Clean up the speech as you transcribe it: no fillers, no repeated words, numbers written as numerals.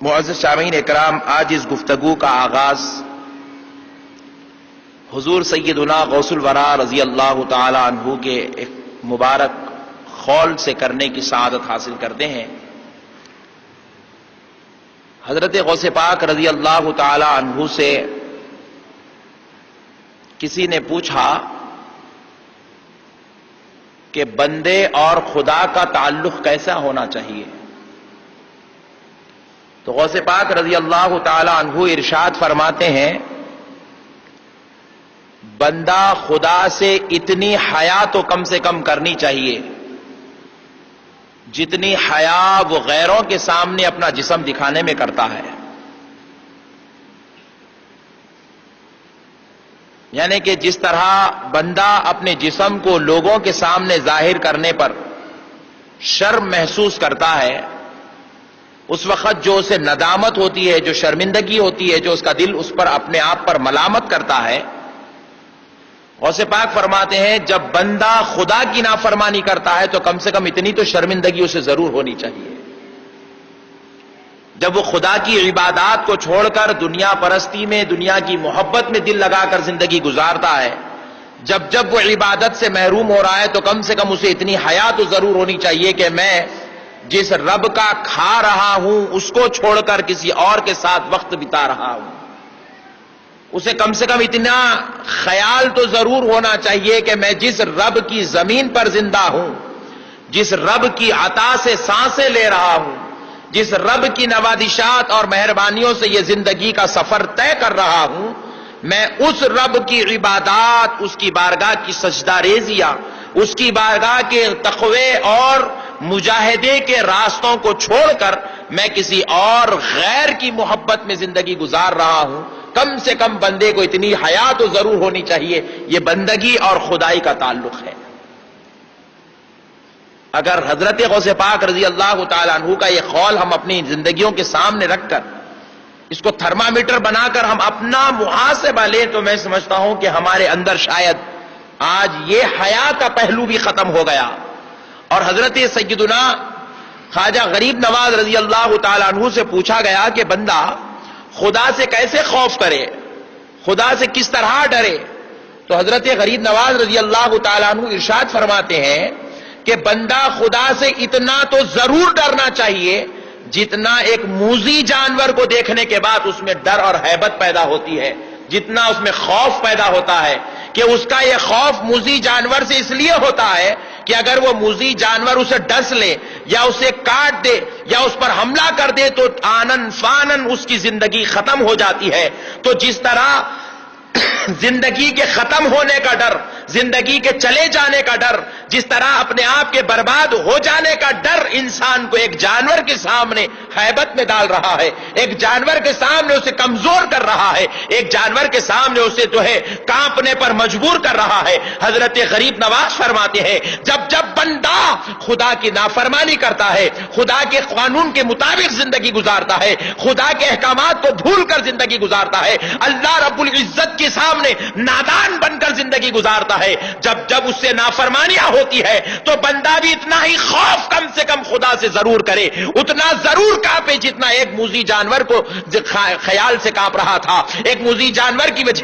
معزز سامعین اکرام، آج اس گفتگو کا آغاز حضور سیدنا غوث الورا رضی اللہ تعالی عنہ کے ایک مبارک قول سے کرنے کی سعادت حاصل کرتے ہیں۔ حضرت غوث پاک رضی اللہ تعالی عنہ سے کسی نے پوچھا کہ بندے اور خدا کا تعلق کیسا ہونا چاہیے؟ تو غوث پاک رضی اللہ تعالی عنہ ارشاد فرماتے ہیں، بندہ خدا سے اتنی حیا تو کم سے کم کرنی چاہیے جتنی حیا وہ غیروں کے سامنے اپنا جسم دکھانے میں کرتا ہے۔ یعنی کہ جس طرح بندہ اپنے جسم کو لوگوں کے سامنے ظاہر کرنے پر شرم محسوس کرتا ہے، اس وقت جو اسے ندامت ہوتی ہے، جو شرمندگی ہوتی ہے، جو اس کا دل اس پر اپنے آپ پر ملامت کرتا ہے، غوث پاک فرماتے ہیں جب بندہ خدا کی نافرمانی کرتا ہے تو کم سے کم اتنی تو شرمندگی اسے ضرور ہونی چاہیے۔ جب وہ خدا کی عبادات کو چھوڑ کر دنیا پرستی میں، دنیا کی محبت میں دل لگا کر زندگی گزارتا ہے، جب وہ عبادت سے محروم ہو رہا ہے تو کم سے کم اسے اتنی حیا تو ضرور ہونی چاہیے کہ میں جس رب کا کھا رہا ہوں اس کو چھوڑ کر کسی اور کے ساتھ وقت بتا رہا ہوں۔ اسے کم سے کم اتنا خیال تو ضرور ہونا چاہیے کہ میں جس رب کی زمین پر زندہ ہوں، جس رب کی عطا سے سانسیں لے رہا ہوں، جس رب کی نوازشات اور مہربانیوں سے یہ زندگی کا سفر طے کر رہا ہوں، میں اس رب کی عبادات، اس کی بارگاہ کی سجدہ ریزیاں، اس کی بارگاہ کے تقوی اور مجاہدے کے راستوں کو چھوڑ کر میں کسی اور غیر کی محبت میں زندگی گزار رہا ہوں۔ کم سے کم بندے کو اتنی حیا تو ضرور ہونی چاہیے۔ یہ بندگی اور خدائی کا تعلق ہے۔ اگر حضرت غوث پاک رضی اللہ تعالی عنہ کا یہ قول ہم اپنی زندگیوں کے سامنے رکھ کر اس کو تھرمامیٹر بنا کر ہم اپنا محاسبہ لیں تو میں سمجھتا ہوں کہ ہمارے اندر شاید آج یہ حیا کا پہلو بھی ختم ہو گیا، اور حضرت سیدنا خواجہ غریب نواز رضی اللہ تعالی عنہ سے پوچھا گیا کہ بندہ خدا سے کیسے خوف کرے، خدا سے کس طرح ڈرے؟ تو حضرت غریب نواز رضی اللہ تعالی عنہ ارشاد فرماتے ہیں کہ بندہ خدا سے اتنا تو ضرور ڈرنا چاہیے جتنا ایک موذی جانور کو دیکھنے کے بعد اس میں ڈر اور ہیبت پیدا ہوتی ہے، جتنا اس میں خوف پیدا ہوتا ہے، کہ اس کا یہ خوف موذی جانور سے اس لیے ہوتا ہے کہ اگر وہ موذی جانور اسے ڈس لے یا اسے کاٹ دے یا اس پر حملہ کر دے تو آنن فانن اس کی زندگی ختم ہو جاتی ہے۔ تو جس طرح زندگی کے ختم ہونے کا ڈر، زندگی کے چلے جانے کا ڈر، جس طرح اپنے آپ کے برباد ہو جانے کا ڈر انسان کو ایک جانور کے سامنے ہیبت میں ڈال رہا ہے، ایک جانور کے سامنے اسے کمزور کر رہا ہے، ایک جانور کے سامنے اسے جو ہے کانپنے پر مجبور کر رہا ہے۔ حضرت غریب نواز فرماتے ہیں جب بندہ خدا کی نافرمانی کرتا ہے، خدا کے قانون کے مطابق زندگی گزارتا ہے، خدا کے احکامات کو بھول کر زندگی گزارتا ہے، اللہ رب العزت کے سامنے نادان بن کر زندگی گزارتا ہے، جب اس سے نافرمانیاں ہوتی ہے تو بندہ بھی اتنا ہی خوف کم سے کم خدا سے ضرور کرے، اتنا ضرور کانپے جتنا ایک موذی جانور کو خیال سے کانپ رہا تھا۔ ایک موذی جانور کی وجہ